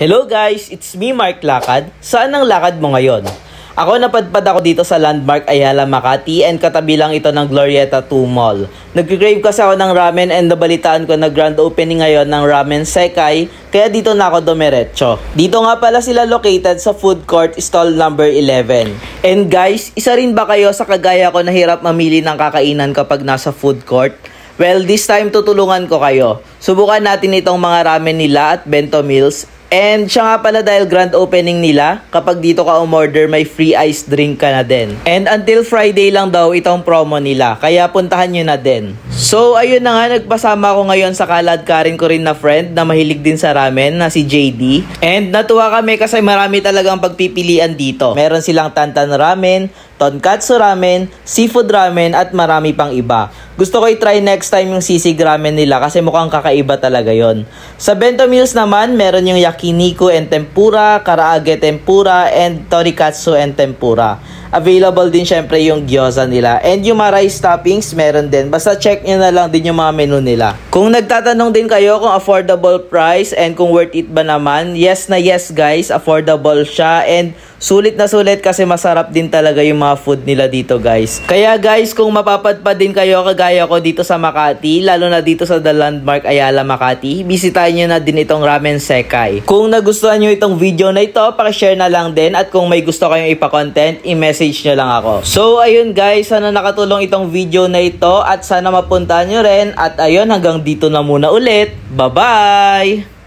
Hello guys, it's me Mark Lakad. Saan ang lakad mo ngayon? Ako napadpad ako dito sa Landmark Ayala Makati and katabi lang ito ng Glorieta 2 Mall. Nag-crave kasi ako ng ramen and nabalitaan ko na grand opening ngayon ng Ramen Sekai, kaya dito na ako dumiretso. Dito nga pala sila located sa food court stall number 11. And guys, isa rin ba kayo sa kagaya ko na hirap mamili ng kakainan kapag nasa food court? Well, this time tutulungan ko kayo. Subukan natin itong mga ramen nila at bento meals. And siya nga pala dahil grand opening nila, kapag dito ka umorder may free ice drink ka na din. And until Friday lang daw itong promo nila, kaya puntahan nyo na din. So ayun na nga, nagpasama ako ngayon sa kaladkarin ko rin na friend na mahilig din sa ramen na si JD. And natuwa kami kasi marami talagang pagpipilian dito. Meron silang tantan ramen, tonkatsu ramen, seafood ramen at marami pang iba. Gusto ko i-try next time yung sisig ramen nila kasi mukhang kakaiba talaga yon. Sa bento meals naman, meron yung yakiniku and tempura, karaage tempura, and torikatsu and tempura. Available din syempre yung gyoza nila. And yung mga rice toppings, meron din. Basta check nyo na lang din yung mga menu nila. Kung nagtatanong din kayo kung affordable price and kung worth it ba naman, yes na yes guys, affordable siya. And sulit na sulit kasi masarap din talaga yung mga food nila dito guys. Kaya guys, kung mapapadpad din kayo kagaya ko dito sa Makati, lalo na dito sa The Landmark Ayala Makati, bisitahin nyo na din itong Ramen Sekai. Kung nagustuhan nyo itong video na ito, pakishare na lang din. At kung may gusto kayong ipa-content, i-message nyo lang ako. So ayun guys, sana nakatulong itong video na ito at sana mapuntahan nyo rin. At ayun, hanggang dito na muna ulit. Bye-bye!